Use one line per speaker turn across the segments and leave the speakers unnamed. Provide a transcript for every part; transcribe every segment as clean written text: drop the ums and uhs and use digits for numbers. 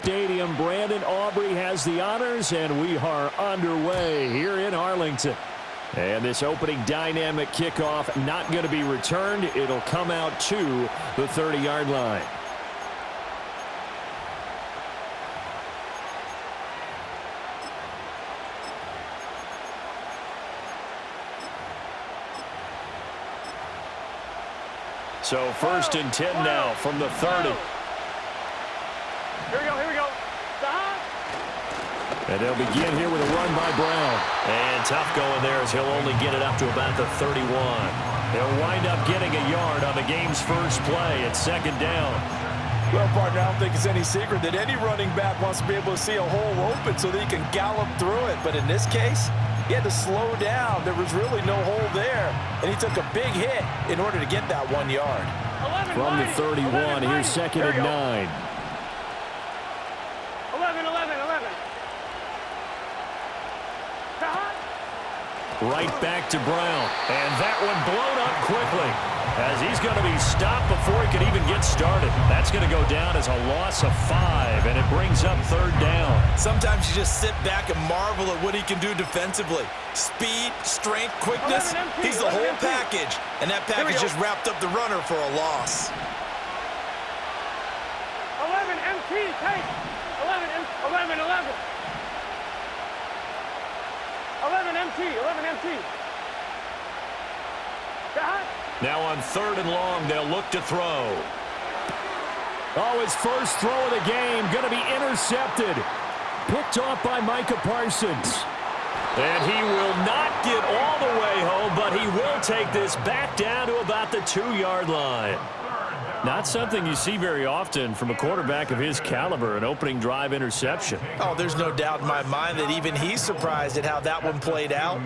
Stadium. Brandon Aubrey has the honors, and we are underway here in Arlington. And this opening dynamic kickoff not going to be returned. It'll come out to the 30-yard line. So 1st and 10 now from the 30.
Here we go.
And they'll begin here with a run by Brown.
And tough going there as he'll only get it up to about the 31.
They'll wind up getting a yard on the game's first play at 2nd down.
Well, partner, I don't think it's any secret that any running back wants to be able to see a hole open so that he can gallop through it. But in this case, he had to slow down. There was really no hole there. And he took a big hit in order to get that 1 yard.
From the 31, here's 2nd and 9.
11.
Right back to Brown. And that one blown up quickly as he's going to be stopped before he could even get started. That's going to go down as a loss of 5, and it brings up 3rd down.
Sometimes you just sit back and marvel at what he can do defensively. Speed, strength, quickness, he's the whole package. And that package just wrapped up the runner for a loss.
11 MT, take. 11 MT. 11 MT.
Now on 3rd and long, they'll look to throw. Oh, his first throw of the game going to be intercepted. Picked off by Micah Parsons. And he will not get all the way home, but he will take this back down to about the 2-yard line. Not something you see very often from a quarterback of his caliber, an opening drive interception.
Oh, there's no doubt in my mind that even he's surprised at how that one played out.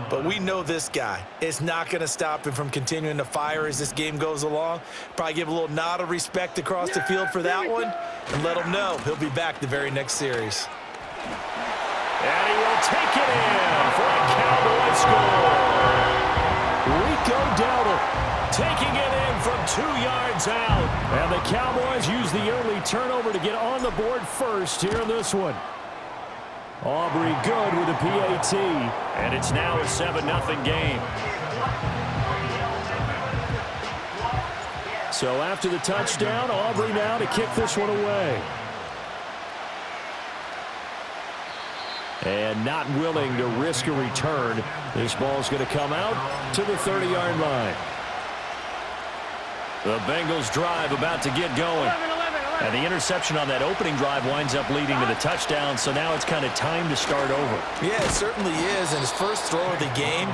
But we know this guy is not going to stop him from continuing to fire as this game goes along. Probably give a little nod of respect across the field for that one and let him know he'll be back the very next series.
And he will take it in for a Cowboy score. Rico Dowdle taking it in from 2 yards out. And the Cowboys use the early turnover to get on the board first here in this one. Aubrey good with a PAT. And it's now a 7-0 game. So after the touchdown, Aubrey now to kick this one away. And not willing to risk a return. This ball's going to come out to the 30-yard line. The Bengals drive about to get going.
11.
And the interception on that opening drive winds up leading to the touchdown, so now it's kind of time to start over.
Yeah, it certainly is, and his first throw of the game.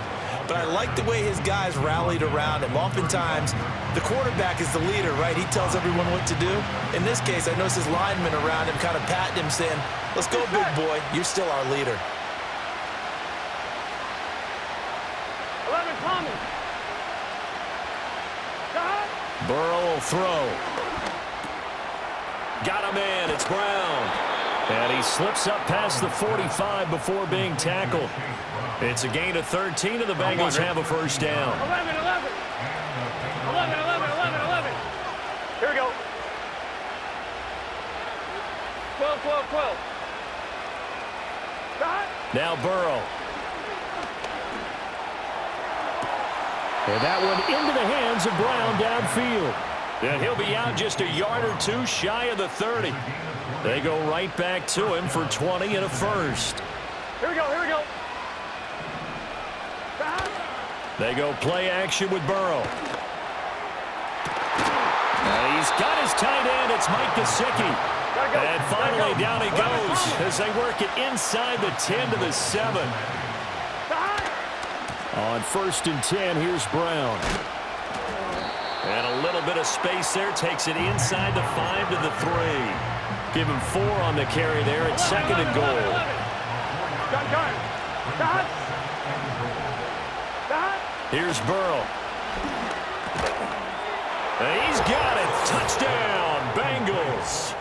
But I like the way his guys rallied around him. Oftentimes, the quarterback is the leader, right? He tells everyone what to do. In this case, I noticed his linemen around him kind of patting him, saying, "Let's go, big boy. You're still our leader."
11 Thomas.
Burrow will throw. Got him in. It's Brown. And he slips up past the 45 before being tackled. It's a gain of 13, and the Bengals have a first down.
11. Here we go. 12.
Now Burrow. And that one into the hands of Brown downfield. And he'll be out just a yard or two shy of the 30. They go right back to him for 20 and a first.
Here we go.
They go play action with Burrow. And he's got his tight end. It's Mike Gesicki. And finally down he goes as they work it inside the 10 to the 7. On 1st and 10, here's Brown. And a little bit of space there. Takes it inside the 5 to the 3. Give him 4 on the carry there. It's 2nd and goal. Here's Burrow. And he's got it. Touchdown, Bengals.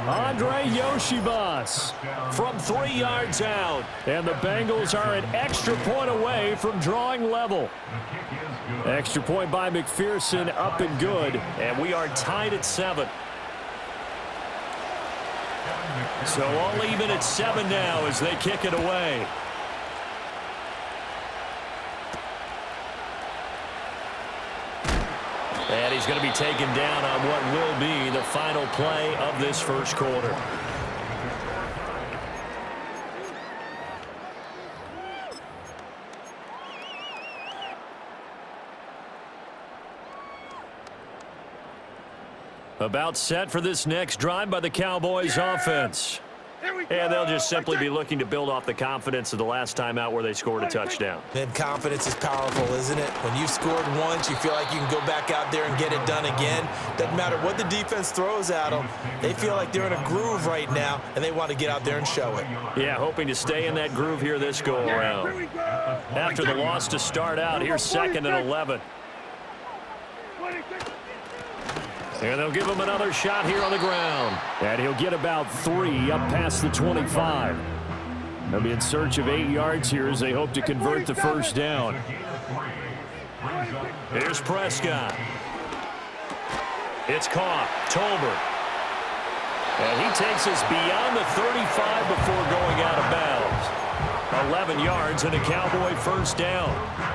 Andre Yoshivas from 3 yards out. And the Bengals are an extra point away from drawing level. Extra point by McPherson, up and good. And we are tied at 7. So all even at 7 now as they kick it away. And he's going to be taken down on what will be the final play of this first quarter. About set for this next drive by the Cowboys offense. And they'll just simply be looking to build off the confidence of the last time out where they scored a touchdown.
And confidence is powerful, isn't it? When you've scored once, you feel like you can go back out there and get it done again. Doesn't matter what the defense throws at them. They feel like they're in a groove right now, and they want to get out there and show it.
Yeah, hoping to stay in that groove here this go-around. After the loss to start out, here's 2nd and 11. And they'll give him another shot here on the ground. And he'll get about 3 up past the 25. They'll be in search of 8 yards here as they hope to convert the first down. Here's Prescott. It's caught. Tolbert. And he takes us beyond the 35 before going out of bounds. 11 yards and a Cowboy first down.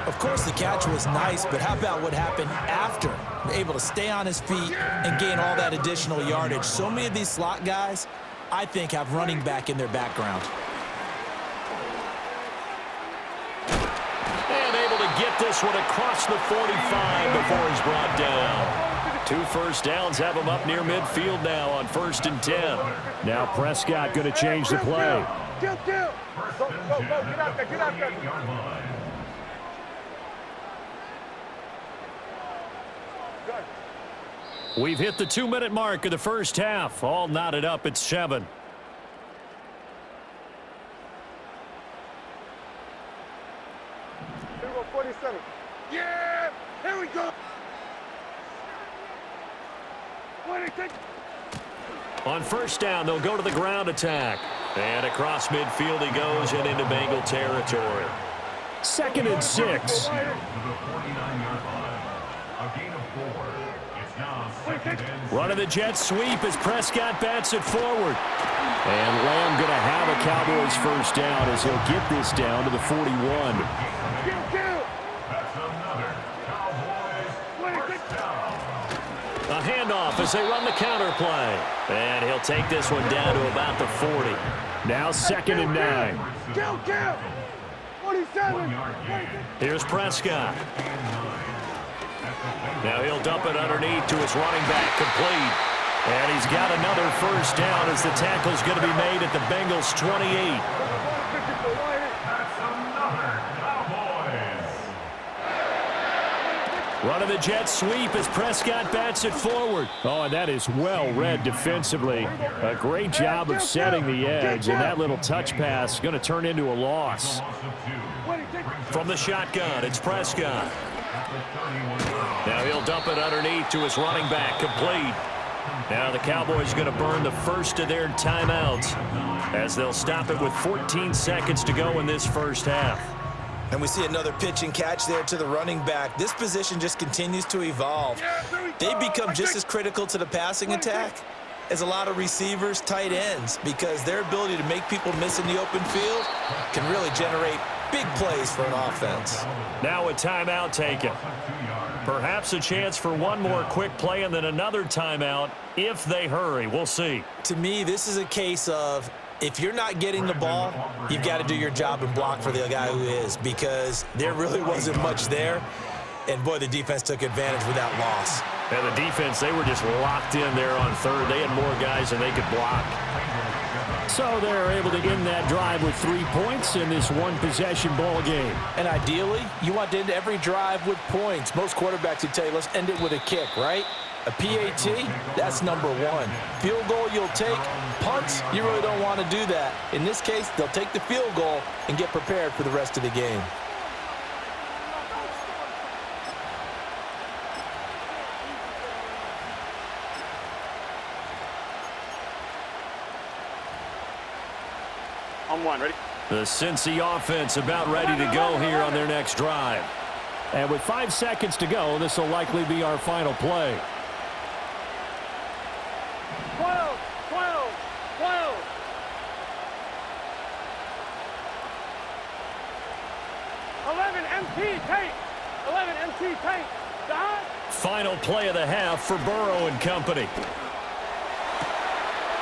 Of course, the catch was nice, but how about what happened after? Able to stay on his feet and gain all that additional yardage. So many of these slot guys, I think, have running back in their background.
And able to get this one across the 45 before he's brought down. 2 first downs have him up near midfield now on 1st and 10. Now Prescott going to change the play.
Go, get out there, get out there.
We've hit the 2-minute mark of the first half. All knotted up at 7.
Here we go, 47. Yeah! Here we go!
On first down, they'll go to the ground attack. And across midfield he goes and into Bengal territory. 2nd and 6. Running the jet sweep as Prescott bats it forward. And Lamb going to have a Cowboys first down as he'll get this down to the 41. A handoff as they run the counter play. And he'll take this one down to about the 40. Now 2nd and 9.
47.
Here's Prescott. Now he'll dump it underneath to his running back, complete. And he's got another first down as the tackle's going to be made at the Bengals' 28. Running the jet sweep as Prescott bats it forward. Oh, and that is well read defensively. A great job of setting the edge, and that little touch pass is going to turn into a loss. From the shotgun, it's Prescott. Now he'll dump it underneath to his running back, complete. Now the Cowboys going to burn the first of their timeouts as they'll stop it with 14 seconds to go in this first half.
And we see another pitch and catch there to the running back. This position just continues to evolve. They become just as critical to the passing attack as a lot of receivers, tight ends, because their ability to make people miss in the open field can really generate big plays for an offense.
Now a timeout taken. Perhaps a chance for one more quick play and then another timeout if they hurry. We'll see.
To me, this is a case of if you're not getting the ball, you've got to do your job and block for the guy who is, because there really wasn't much there. And, boy, the defense took advantage with that loss.
And the defense, they were just locked in there on third. They had more guys than they could block. So they're able to end that drive with 3 points in this one-possession ball game.
And ideally, you want to end every drive with points. Most quarterbacks would tell you, let's end it with a kick, right? A PAT, that's number 1. Field goal you'll take. Punts, you really don't want to do that. In this case, they'll take the field goal and get prepared for the rest of the game.
On 1, ready?
The Cincy offense about ready to go here on their next drive. And with 5 seconds to go, this will likely be our final play.
12, 12, 12. 11 MT tank. 11 MT tank. Don.
Final play of the half for Burrow and company.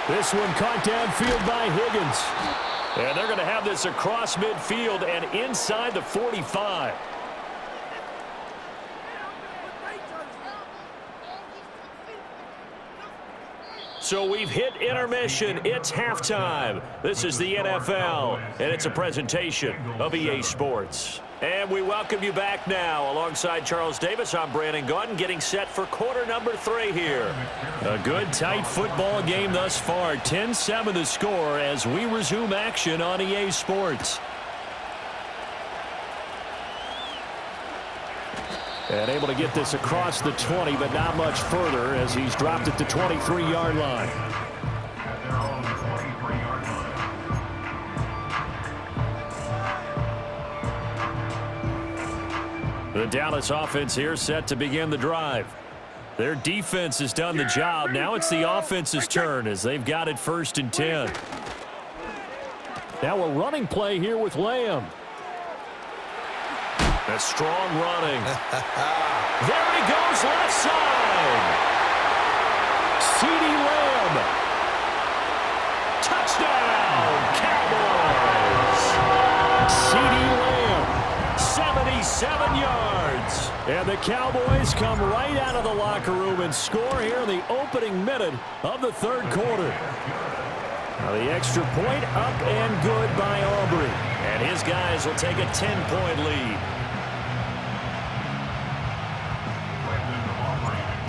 This one caught downfield by Higgins. And they're going to have this across midfield and inside the 45. So we've hit intermission. It's halftime. This is the NFL, and it's a presentation of EA Sports. And we welcome you back now. Alongside Charles Davis, I'm Brandon Gaudin, getting set for quarter number 3 here. A good, tight football game thus far. 10-7 the score as we resume action on EA Sports. And able to get this across the 20, but not much further as he's dropped it to 23-yard line. The Dallas offense here set to begin the drive. Their defense has done the job. Now it's the offense's turn as they've got it 1st and 10. Now a running play here with Lamb. A strong running. There he goes, left side. CeeDee Lamb. Touchdown, Cowboys. CeeDee Lamb, 77 yards. And the Cowboys come right out of the locker room and score here in the opening minute of the 3rd quarter. Now the extra point up and good by Aubrey. And his guys will take a 10-point lead.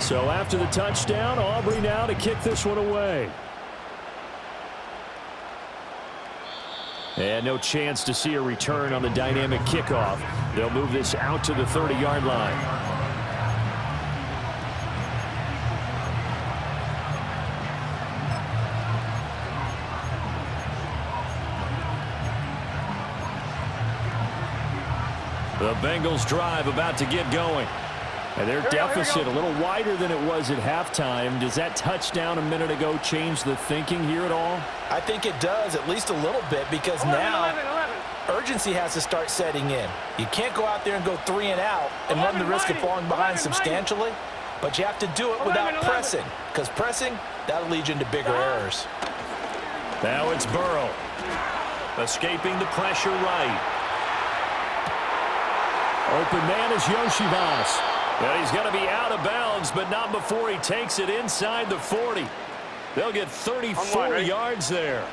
So after the touchdown, Aubrey now to kick this one away. And no chance to see a return on the dynamic kickoff. They'll move this out to the 30-yard line. The Bengals drive about to get going. And their deficit a little wider than it was at halftime. Does that touchdown a minute ago change the thinking here at all?
I think it does, at least a little bit, because
11,
now
11.
urgency has to start setting in. You can't go out there and go 3 and out and run the risk of falling behind substantially, but you have to do it without pressing, because pressing, that'll lead you into bigger errors.
Now it's Burrow. Escaping the pressure right. Open man is Yoshivas. And he's going to be out of bounds, but not before he takes it inside the 40. They'll get 34 yards there.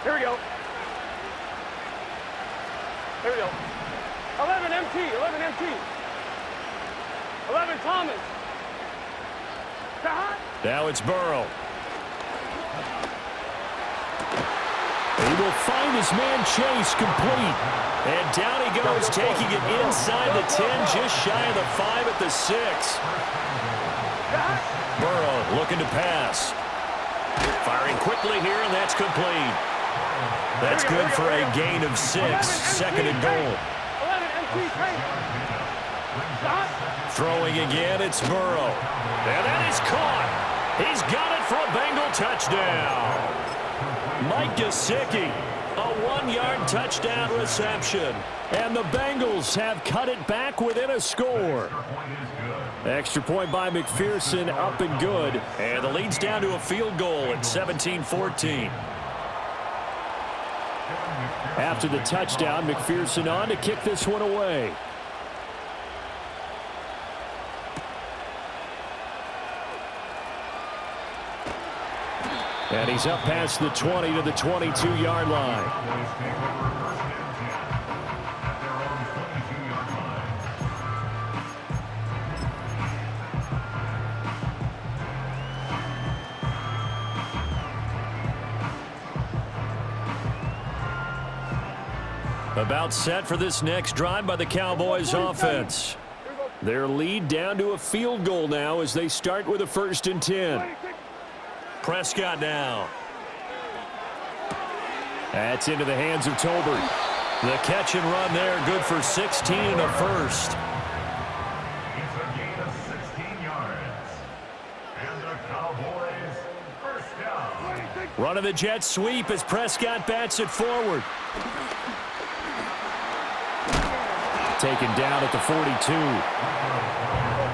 Here we go. Here we go. 11 MT, 11 MT. 11 Thomas.
Now it's Burrow. He will find his man Chase complete. And down he goes, taking it inside the 10, just shy of the 5 at the 6. Burrow looking to pass. Firing quickly here, and that's complete. That's good for a gain of 6, 2nd and goal. Throwing again, it's Burrow. And that is caught. He's got it for a Bengal touchdown. Mike Gesicki, a 1-yard touchdown reception. And the Bengals have cut it back within a score. Extra point by McPherson, up and good. And the lead's down to a field goal at 17-14. After the touchdown, McPherson on to kick this one away. And he's up past the 20 to the 22-yard line. About set for this next drive by the Cowboys offense. Their lead down to a field goal now as they start with a 1st and 10. Prescott now. That's into the hands of Tolbert. The catch and run there, good for 16 and a first.
It's a gain of 16 yards. And the Cowboys first down.
Running the jet sweep as Prescott bats it forward. taken down at the 42.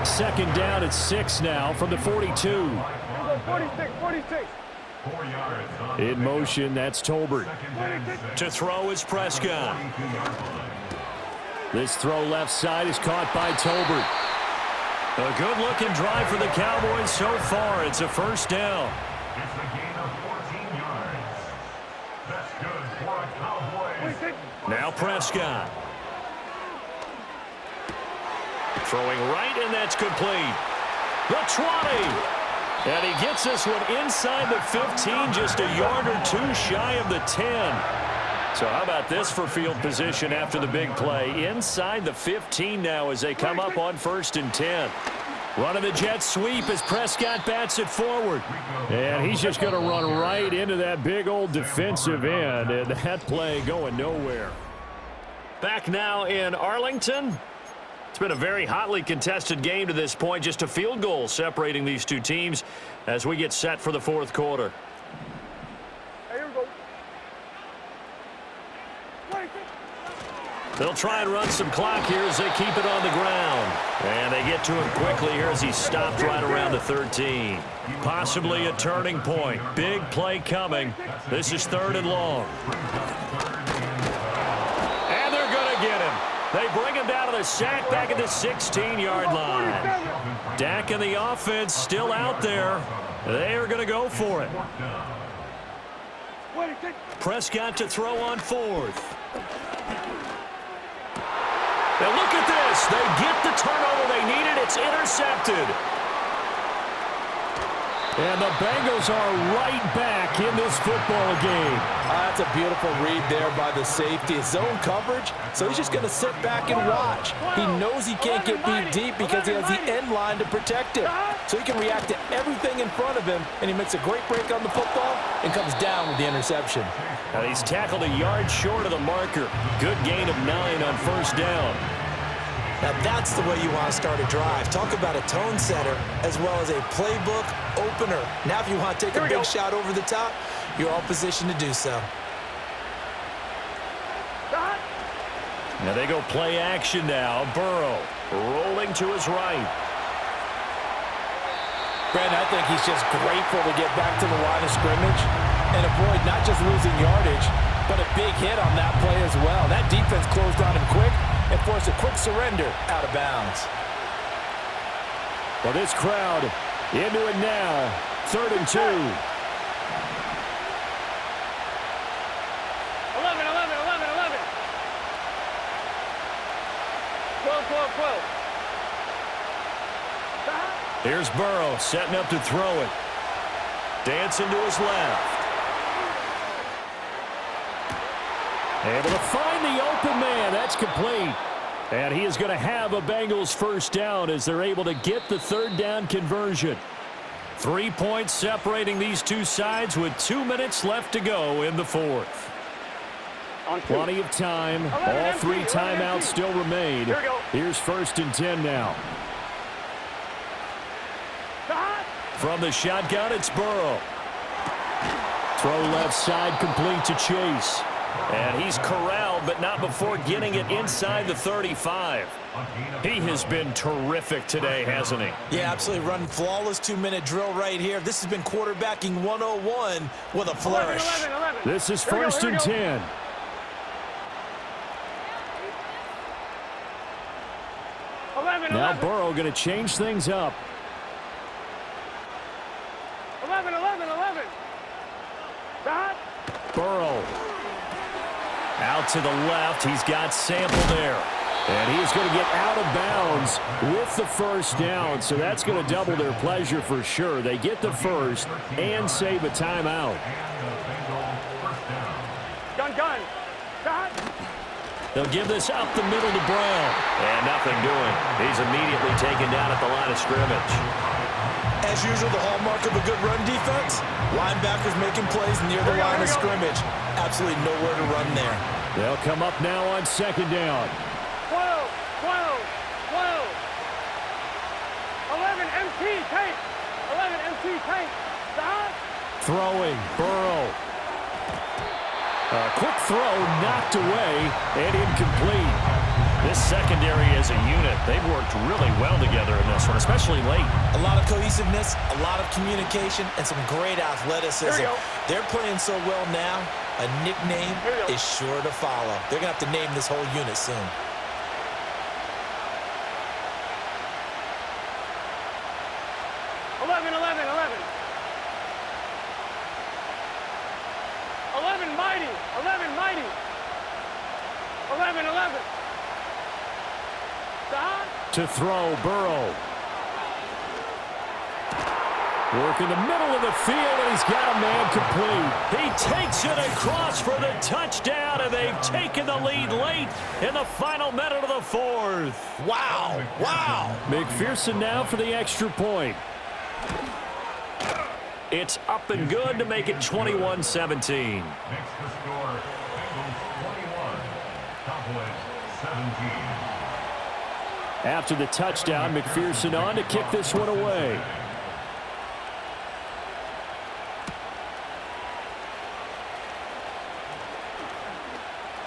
Second down at 6 now from the 42.
46, 46.
4 yards on
In motion, that's Tolbert.
To throw is Prescott.
This throw left side is caught by Tolbert.
A good-looking drive for the Cowboys so far. It's a first down.
It's a gain of 14 yards. That's good for a Cowboys.
Now Prescott. Throwing right, and that's complete. The 20. And he gets this one inside the 15, just a yard or two shy of the 10. So how about this for field position after the big play? Inside the 15 now as they come up on 1st and 10. Running the jet sweep as Prescott bats it forward.
And he's just going to run right into that big old defensive end, and that play going nowhere.
Back now in Arlington. It's been a very hotly contested game to this point. Just a field goal separating these two teams as we get set for the 4th quarter.
Here we go.
They'll try and run some clock here as they keep it on the ground. And they get to him quickly here as he stopped right around the 13. Possibly a turning point. Big play coming. This is 3rd and long. And they're going to get him. They bring him down to the sack back at the 16-yard line. Dak and the offense still out there. They are going to go for it. Prescott to throw on 4th. Now look at this. They get the turnover they needed. It's intercepted.
And the Bengals are right back in this football game.
That's a beautiful read there by the safety. It's zone coverage, so he's just going to sit back and watch. He knows he can't get beat deep because he has the end line to protect him. So he can react to everything in front of him, and he makes a great break on the football and comes down with the interception.
And he's tackled a yard short of the marker. Good gain of 9 on 1st down.
Now that's the way you want to start a drive. Talk about a tone setter as well as a playbook opener. Now if you want to take a big shot over the top, you're all positioned to do so.
Now they go play action now. Burrow rolling to his right.
Brandon, I think he's just grateful to get back to the line of scrimmage and avoid not just losing yardage, but a big hit on that play as well. That defense closed on him quick and forced a quick surrender out of bounds.
Well, this crowd into it now. 3rd and 2.
11, 11, 11, 11. 12, 12, 12.
Here's Burrow setting up to throw it. Dancing to his left. Able to find the open man. That's complete. And he is going to have a Bengals first down as they're able to get the 3rd down conversion. 3 points separating these two sides with 2 minutes left to go in the 4th. Plenty of time. All 3 timeouts still remain. Here's 1st and 10 now. From the shotgun, it's Burrow. Throw left side complete to Chase. And he's corralled, but not before getting it inside the 35. He has been terrific today, hasn't he?
Yeah, absolutely. Run flawless 2-minute drill right here. This has been quarterbacking 101 with a flourish.
11, 11.
This is 1st and 10.
11,
Now
11.
Burrow going to change things up.
11, 11, 11.
Burrow. Out to the left. He's got Sample there. And he's going to get out of bounds with the first down. So that's going to double their pleasure for sure. They get the first and save a timeout.
Gun.
They'll give this up the middle to Brown.
And nothing doing. He's immediately taken down at the line of scrimmage.
As usual, the hallmark of a good run defense, linebackers making plays near the line of scrimmage. Absolutely nowhere to run there.
They'll come up now on 2nd down.
12, 12, 12. 11, MT, tank. 11, MT, tank.
Throwing, Burrow. A quick throw knocked away and incomplete.
This secondary as a unit, they've worked really well together in this one, especially late.
A lot of cohesiveness, a lot of communication, and some great athleticism. They're playing so well now, a nickname is sure to follow. They're going to have to name this whole unit soon.
Mighty. 11 mighty. 11.
To throw, Burrow. Work in the middle of the field, and he's got a man complete.
He takes it across for the touchdown, and they've taken the lead late in the final minute of the fourth.
Wow.
McPherson now for the extra point.
It's up and good to make it 21-17.
Makes the score Bengals 21, Cowboys 17.
After the touchdown, McPherson on to kick this one away.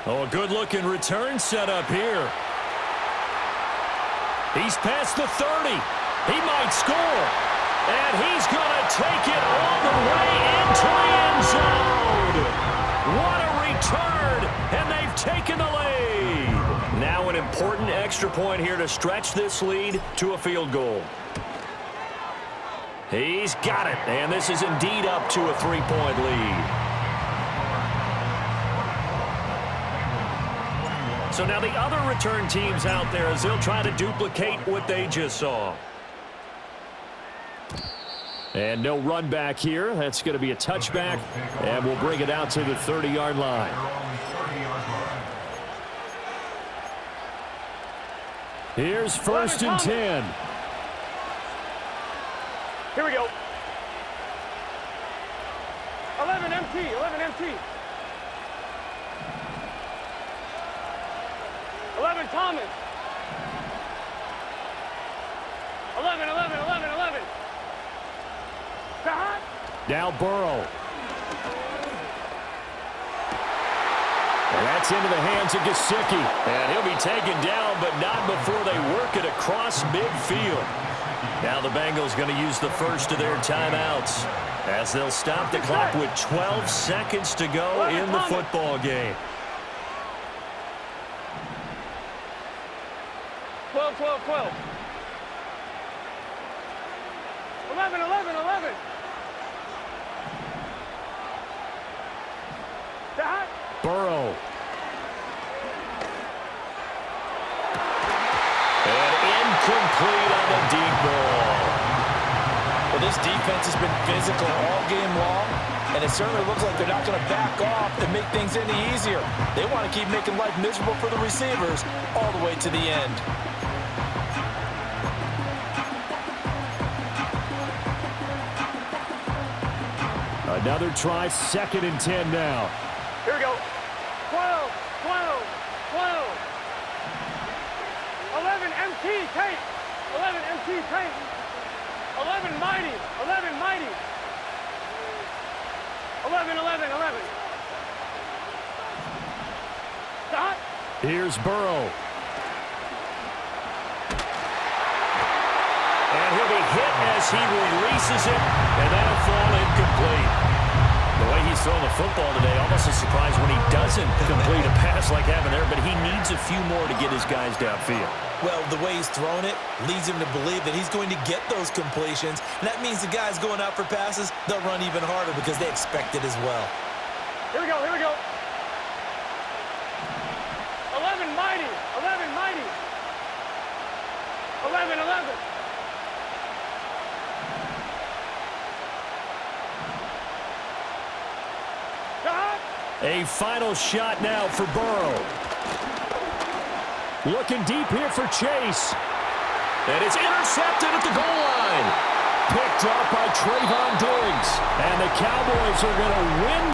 Oh, a good-looking return set up here. He's past the 30. He might score. And he's going to take it all the way into the end zone. What a return, and they've taken the lead. Now an important extra point here to stretch this lead to a field goal. He's got it, and this is indeed up to a 3-point lead. So now the other return teams out there as they'll try to duplicate what they just saw.
And no run back here. That's going to be a touchback, and we'll bring it out to the 30-yard line. Here's 1st and 10.
Here we go. 11 empty. 11 Thomas. 11.
Now Burrow. And that's into the hands of Gesicki.
And he'll be taken down, but not before they work it across midfield. Now the Bengals going to use the first of their timeouts as they'll stop the clock with 12 seconds to go in the football game.
12. 11.
Burrow.
And incomplete on the deep ball.
Well, this defense has been physical all game long, and it certainly looks like they're not going to back off and make things any easier. They want to keep making life miserable for the receivers all the way to the end.
Another try, 2nd and 10 now.
Here we go. 12. 11 MT tank. 11 mighty. 11. Stop.
Here's Burrow.
And he'll be hit as he releases it, and that'll fall incomplete. The way he's throwing the football today, almost a surprise when he doesn't complete a pass like having there, but he needs a few more to get his guys downfield.
Well, the way he's thrown it leads him to believe that he's going to get those completions, and that means the guys going out for passes, they'll run even harder because they expect it as well.
Here we go. 11 mighty. 11.
A final shot now for Burrow. Looking deep here for Chase.
And it's intercepted at the goal line.
Picked off by Trayvon Diggs. And the Cowboys are going to win